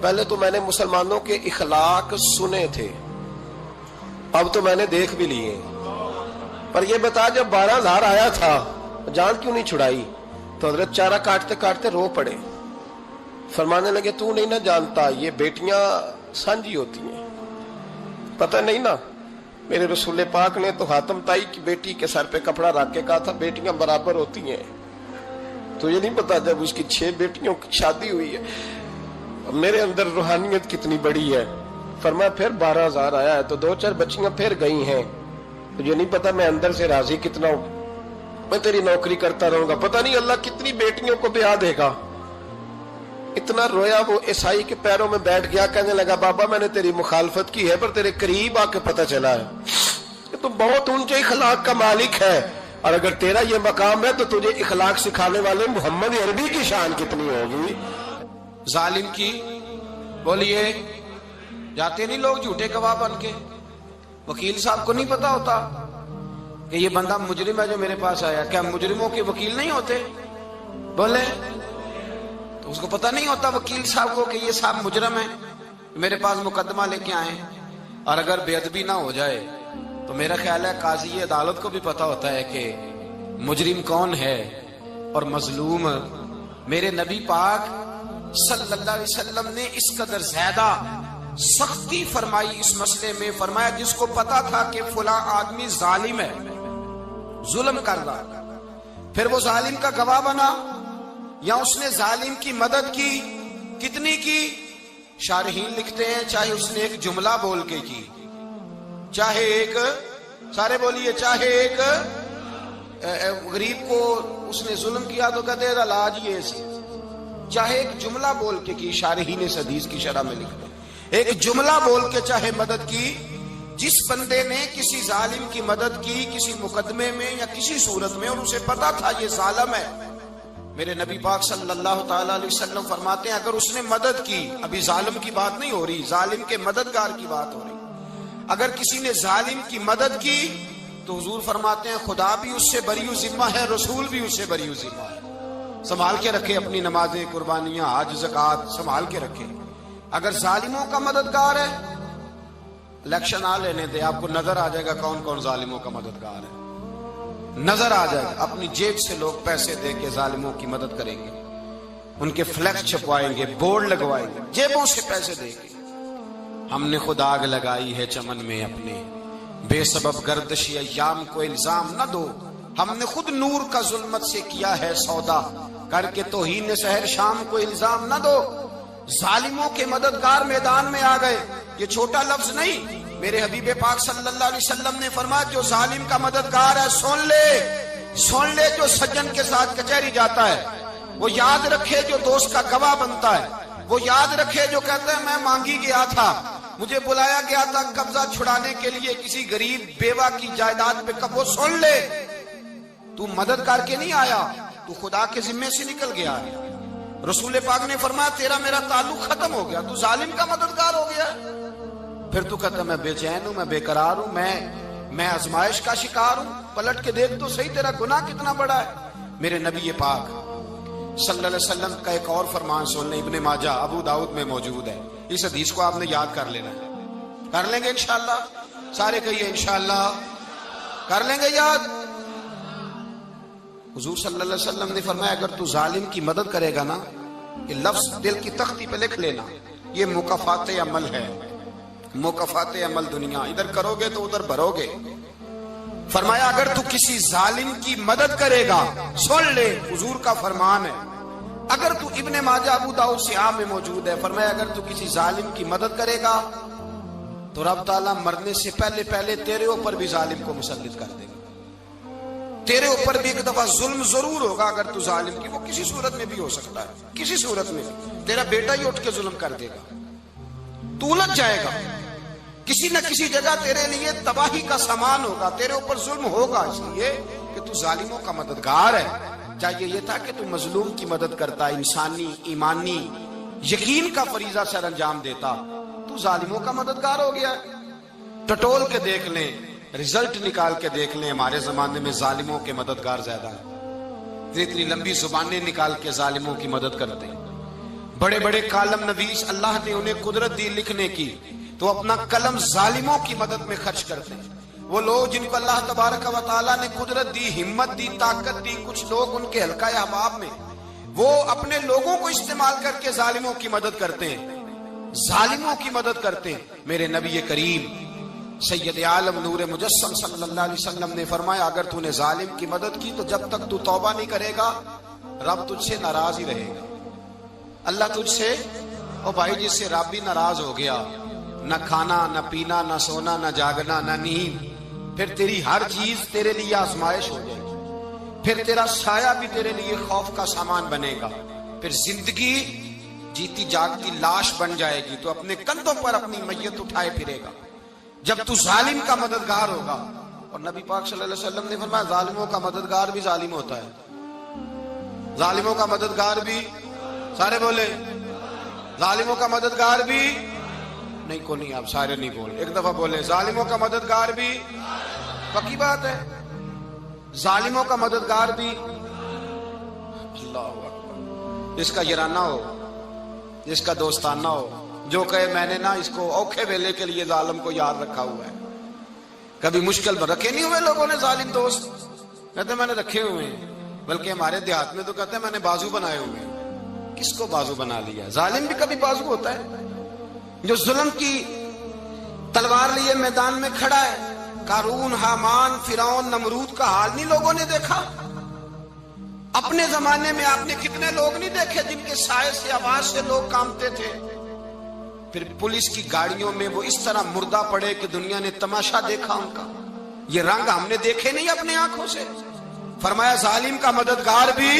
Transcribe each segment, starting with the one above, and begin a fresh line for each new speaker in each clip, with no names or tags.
پہلے تو میں نے مسلمانوں کے اخلاق سنے تھے، اب تو میں نے دیکھ بھی لیے. پر یہ بتا جب 12,000 آیا تھا جان کیوں نہیں چھڑائی؟ تو حضرت چارہ کاٹتے کاٹتے رو پڑے. فرمانے لگے تو نہیں نہ جانتا یہ بیٹیاں سانجھی ہوتی ہیں، پتہ نہیں نا. میرے رسول پاک نے تو حاتم تائی کی بیٹی کے سر پہ کپڑا رکھ کے کہا تھا بیٹیاں برابر ہوتی ہیں. تو یہ نہیں پتا جب اس کی 6 بیٹیوں کی شادی ہوئی ہے میرے اندر روحانیت کتنی بڑی ہے. فرمایا پھر 12,000 آیا ہے تو 2-4 بچیاں پھر گئی ہیں. تجھے نہیں پتا میں اندر سے راضی کتنا ہوں، میں تیری نوکری کرتا رہوں گا، پتہ نہیں اللہ کتنی بیٹیوں کو بیاہ دے گا. اتنا رویا وہ عیسائی کے پیروں میں بیٹھ گیا، کہنے لگا بابا میں نے تیری مخالفت کی ہے پر تیرے قریب آ کے پتہ چلا ہے کہ تو بہت اونچے اخلاق کا مالک ہے، اور اگر تیرا یہ مقام ہے تو تجھے اخلاق سکھانے والے محمد عربی کی شان کتنی ہوگی.
ظالم کی بولیے جاتے نہیں لوگ جھوٹے گواہ بن کے. وکیل صاحب کو نہیں پتا ہوتا کہ یہ بندہ مجرم ہے جو میرے پاس آیا. کیا مجرموں کے وکیل نہیں ہوتے؟ بولے تو اس کو پتہ نہیں ہوتا وکیل صاحب کو کہ یہ صاحب مجرم ہے میرے پاس مقدمہ لے کے آئے. اور اگر بے ادبی نہ ہو جائے تو میرا خیال ہے قاضی عدالت کو بھی پتا ہوتا ہے کہ مجرم کون ہے اور مظلوم. میرے نبی پاک صلی اللہ علیہ وسلم نے اس قدر زیادہ سختی فرمائی اس مسئلے میں. فرمایا جس کو پتا تھا کہ فلاں آدمی ظالم ہے، ظلم کر رہا، پھر وہ ظالم کا گواہ بنا یا اس نے ظالم کی مدد کی، کتنی کی؟ شارحین لکھتے ہیں چاہے اس نے ایک جملہ بول کے کی، چاہے ایک، سارے بولیے، چاہے ایک غریب کو اس نے ظلم کیا تو کہتے ہیں علاج یہ سی، چاہے ایک جملہ بول کے کی. شارحین اس حدیث کی شرح میں لکھتے ہیں ایک جملہ بول کے چاہے مدد کی. جس بندے نے کسی ظالم کی مدد کی کسی مقدمے میں یا کسی صورت میں اور اسے پتا تھا یہ ظالم ہے، میرے نبی پاک صلی اللہ تعالی علیہ وسلم فرماتے ہیں اگر اس نے مدد کی، ابھی ظالم کی بات نہیں ہو رہی، ظالم کے مددگار کی بات ہو رہی، اگر کسی نے ظالم کی مدد کی تو حضور فرماتے ہیں خدا بھی اس سے بری ذمہ ہے، رسول بھی اس سے بری ذمہ ہے. سنبھال کے رکھے اپنی نمازیں، قربانیاں، حج، زکوٰۃ سنبھال کے رکھے. اگر ظالموں کا مددگار ہے، الیکشن آ لینے دے، آپ کو نظر آ جائے گا کون کون ظالموں کا مددگار ہے، نظر آ جائے گا. اپنی جیب سے لوگ پیسے دے کے ظالموں کی مدد کریں گے، ان کے فلیکس چھپوائیں گے، بورڈ لگوائیں گے، جیبوں سے پیسے دے کے. ہم نے خود آگ لگائی ہے چمن میں اپنے، بے سبب گردشی ایام کو الزام نہ دو. ہم نے خود نور کا ظلمت سے کیا ہے سودا، کر کے توہین سحر شام کو الزام نہ دو. ظالموں کے مددگار میدان میں آ گئے. یہ چھوٹا لفظ نہیں، میرے حبیب پاک صلی اللہ علیہ وسلم نے فرمایا جو ظالم کا مددگار ہے سن لے جو سجن کے ساتھ کچہری جاتا ہے، وہ یاد رکھے جو دوست کا گواہ بنتا ہے، وہ یاد رکھے جو کہتا ہے میں مانگی گیا تھا، مجھے بلایا گیا تھا قبضہ چھڑانے کے لیے کسی غریب بیوہ کی جائیداد پہ. کب وہ سن لے تو مدد کر کے نہیں آیا، تو خدا کے ذمے سے نکل گیا ہے. رسول پاک نے فرمایا تیرا میرا تعلق ختم ہو گیا، تو ظالم کا مددگار ہو گیا. پھر تو کہتا میں بے چین ہوں، میں بے قرار ہوں، میں آزمائش کا شکار ہوں. پلٹ کے دیکھ تو صحیح تیرا گناہ کتنا بڑا ہے. میرے نبی پاک صلی اللہ علیہ وسلم کا ایک اور فرمان سن لیں، ابن ماجہ ابو داؤد میں موجود ہے. اس حدیث کو آپ نے یاد کر لینا ہے. کر لیں گے انشاءاللہ؟ سارے کہیے انشاءاللہ کر لیں گے یاد. حضور صلی اللہ علیہ وسلم نے فرمایا اگر تو ظالم کی مدد کرے گا نا، یہ لفظ دل کی تختی پہ لکھ لینا، یہ مکافات عمل ہے، مکافات عمل دنیا. ادھر کرو گے تو ادھر بھرو گے. فرمایا اگر تو کسی ظالم کی مدد کرے گا، سن لے حضور کا فرمان ہے، اگر تو ابن ماجہ ابو داؤد سیاہ میں موجود ہے، فرمایا اگر تو کسی ظالم کی مدد کرے گا تو رب تعالیٰ مرنے سے پہلے تیرے اوپر بھی ظالم کو مسلط کر دے گا. تیرے اوپر بھی ایک دفعہ ظلم ضرور ہوگا اگر تو ظالم کی، وہ کسی صورت میں بھی ہو سکتا ہے، کسی صورت میں تیرا بیٹا ہی اٹھ کے ظلم کر دے گا، تو الجھ جائے گا. کسی نہ کسی جگہ تیرے لیے تباہی کا سامان ہوگا، تیرے اوپر ظلم ہوگا، اس لیے کہ تو ظالموں کا مددگار ہے. چاہیے یہ تھا کہ تو مظلوم کی مدد کرتا، انسانی ایمانی یقین کا فریضہ سر انجام دیتا. تو ظالموں کا مددگار ہو گیا. ٹٹول کے دیکھ لیں، رزلٹ نکال کے دیکھ لیں، ہمارے زمانے میں ظالموں کے مددگار زیادہ ہیں. اتنی لمبی زبانیں نکال کے ظالموں کی مدد کرتے ہیں. بڑے بڑے کالم نویس اللہ نے انہیں قدرت دی لکھنے کی، تو اپنا قلم ظالموں کی مدد میں خرچ کرتے ہیں۔ وہ لوگ جن کو اللہ تبارک و تعالیٰ نے قدرت دی، ہمت دی، طاقت دی، کچھ لوگ ان کے حلقہ احباب میں، وہ اپنے لوگوں کو استعمال کر کے ظالموں کی مدد کرتے ہیں، ظالموں کی مدد کرتے ہیں۔ میرے نبی کریم سید عالم نور مجسم صلی اللہ علیہ وسلم نے فرمایا، اگر تو نے ظالم کی مدد کی تو جب تک تو توبہ نہیں کرے گا رب تجھ سے ناراض ہی رہے گا۔ اللہ تجھ سے، او بھائی جس سے رب بھی ناراض ہو گیا، نہ کھانا نہ پینا نہ سونا نہ جاگنا نہ نیند، پھر تیری ہر چیز تیرے لیے آزمائش ہو جائے گی، پھر تیرا سایہ بھی تیرے لیے خوف کا سامان بنے گا، پھر زندگی جیتی جاگتی لاش بن جائے گی، تو اپنے کندھوں پر اپنی میت اٹھائے پھرے گا جب تو ظالم کا مددگار ہوگا۔ اور نبی پاک صلی اللہ علیہ وسلم نے فرمایا، ظالموں کا مددگار بھی ظالم ہوتا ہے، ظالموں کا مددگار بھی، سارے بولے ظالموں کا مددگار بھی نہیں، کو نہیں، آپ سارے نہیں بولے، ایک دفعہ بولے ظالموں کا مددگار بھی، پکی بات ہے، ظالموں کا مددگار بھی۔ اللہ اکبر، جس کا یارانہ ہو، جس کا دوستانہ ہو، جو کہے میں نے نا اس کو اوکھے ویلے کے لیے ظالم کو یاد رکھا ہوا ہے۔ کبھی مشکل میں رکھے نہیں ہوئے لوگوں نے ظالم دوست، کہتے میں نے رکھے ہوئے ہیں، بلکہ ہمارے دیہات میں تو کہتے ہیں میں نے بازو بنائے ہوئے ہیں۔ کس کو بازو بنا لیا؟ ظالم بھی کبھی بازو ہوتا ہے، جو ظلم کی تلوار لیے میدان میں کھڑا ہے۔ قارون، حامان، فرعون، نمرود کا حال نہیں لوگوں نے دیکھا؟ اپنے زمانے میں آپ نے کتنے لوگ نہیں دیکھے جن کے سائے سے، آواز سے لوگ کانپتے تھے؟ پھر پولیس کی گاڑیوں میں وہ اس طرح مردہ پڑے کہ دنیا نے تماشا دیکھا ان کا۔ یہ رنگ ہم نے دیکھے نہیں اپنے آنکھوں سے۔ فرمایا ظالم کا مددگار بھی،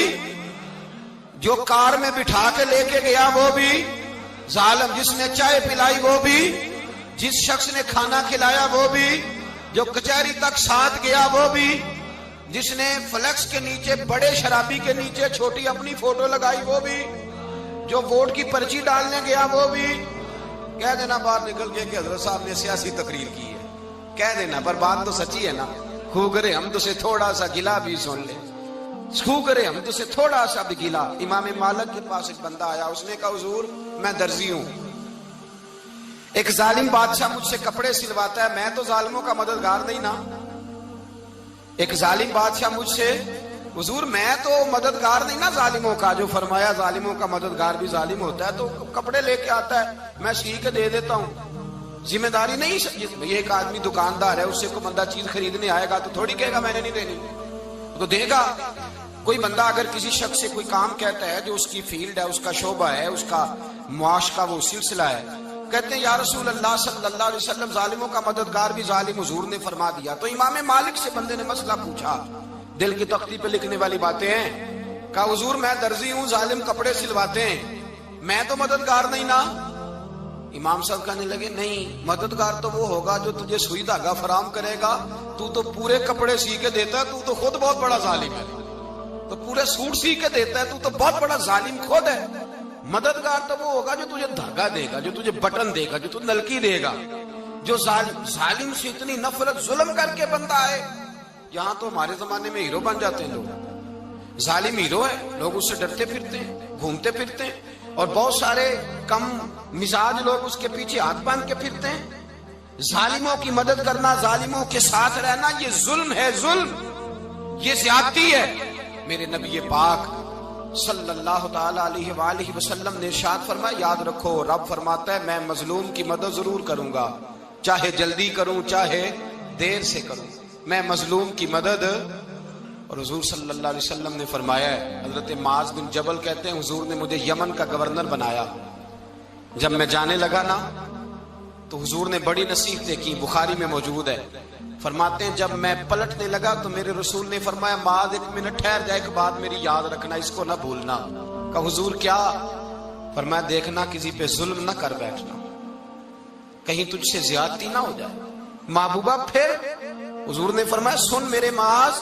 جو کار میں بٹھا کے لے کے گیا وہ بھی ظالم، جس نے چائے پلائی وہ بھی، جس شخص نے کھانا کھلایا وہ بھی، جو کچہری تک ساتھ گیا وہ بھی، جس نے فلیکس کے نیچے، بڑے شرابی کے نیچے چھوٹی اپنی فوٹو لگائی وہ بھی، جو ووٹ کی پرچی ڈالنے گیا وہ بھی۔ کہہ دینا باہر نکل کے کہ حضرت صاحب نے سیاسی تقریر کی ہے، کہہ دینا، پر بات تو سچی ہے نا۔ خو کرے ہم تو سے تھوڑا سا گلا بھی سن لے، خو کرے ہم تو سے تھوڑا سا بھی گلا۔ امام مالک کے پاس ایک بندہ آیا، اس نے کہا حضور میں درزی ہوں، ایک ظالم بادشاہ مجھ سے کپڑے سلواتا ہے، میں تو ظالموں کا مددگار نہیں نا۔ ایک ظالم بادشاہ مجھ سے، حضور میں تو مددگار نہیں نا ظالموں کا۔ جو فرمایا ظالموں کا مددگار بھی ظالم ہوتا ہے، تو کپڑے لے کے آتا ہے میں سی کے دے دیتا ہوں، ذمہ داری نہیں۔ یہ ایک آدمی دکاندار ہے، اس سے کوئی بندہ چیز خریدنے آئے گا تو تھوڑی کہے گا میں نے نہیں دینی، تو دے گا۔ کوئی بندہ اگر کسی شخص سے کوئی کام کہتا ہے جو اس کی فیلڈ ہے، اس کا شعبہ ہے، اس کا معاش کا وہ سلسلہ ہے، کہتے ہیں یا رسول اللہ صلی اللہ علیہ وسلم ظالموں کا مددگار بھی ظالم، حضور نے فرما دیا۔ تو امام مالک سے بندے نے مسئلہ پوچھا، دل کی تختی پہ لکھنے والی باتیں ہیں، کہا حضور میں درزی ہوں، ظالم کپڑے سلواتے ہیں، میں تو مددگار نہیں نا۔ امام صاحب کہنے لگے نہیں، مددگار تو وہ ہوگا جو تجھے سوئی دھاگا فراہم کرے گا، تو تو پورے کپڑے سی کے دیتا ہے، تو خود بہت بڑا ظالم ہے، تو پورے سوٹ سی کے دیتا ہے، تو بہت بڑا ظالم خود ہے۔ مددگار تو وہ ہوگا جو تجھے دھاگا دے گا، جو تجھے بٹن دے گا، جو تجھے نلکی دے گا۔ جو ظالم سے اتنی نفرت ظلم کر کے بندہ آئے، یہاں تو ہمارے زمانے میں ہیرو بن جاتے ہیں لوگ، ظالم ہیرو ہے، لوگ اس سے ڈرتے پھرتے ہیں، گھومتے پھرتے ہیں، اور بہت سارے کم مزاج لوگ اس کے پیچھے ہاتھ باندھ کے پھرتے ہیں۔ ظالموں کی مدد کرنا، ظالموں کے ساتھ رہنا، یہ ظلم ہے، ظلم، یہ زیادتی ہے۔ میرے نبی پاک صلی اللہ تعالی علیہ وآلہ وسلم نے ارشاد فرمایا، یاد رکھو رب فرماتا ہے میں مظلوم کی مدد ضرور کروں گا، چاہے جلدی کروں چاہے دیر سے کروں، میں مظلوم کی مدد۔ اور حضور صلی اللہ علیہ وسلم نے فرمایا ہے، حضرت معاذ بن جبل کہتے ہیں حضور نے مجھے یمن کا گورنر بنایا، جب میں جانے لگا نا تو حضور نے بڑی نصیحتیں کی، بخاری میں موجود ہے، فرماتے ہیں جب میں پلٹنے لگا تو میرے رسول نے فرمایا معاذ ایک منٹ ٹھہر جا، ایک بات میری یاد رکھنا، اس کو نہ بھولنا۔ کہا حضور کیا؟ فرمایا دیکھنا کسی پہ ظلم نہ کر بیٹھنا، کہیں تجھ سے زیادتی نہ ہو جائے۔ محبوبہ پھر حضور نے فرمایا سن میرے معاذ،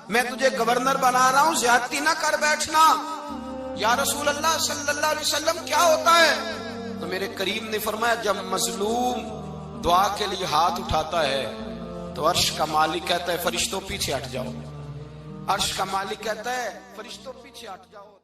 میں تجھے گورنر بنا رہا ہوں، زیادتی نہ کر بیٹھنا۔ یا رسول اللہ صلی اللہ علیہ وسلم کیا ہوتا ہے؟ تو میرے کریم نے فرمایا جب مظلوم دعا کے لیے ہاتھ اٹھاتا ہے تو عرش کا مالک کہتا ہے فرشتوں پیچھے ہٹ جاؤ، عرش کا مالک کہتا ہے فرشتوں پیچھے ہٹ جاؤ۔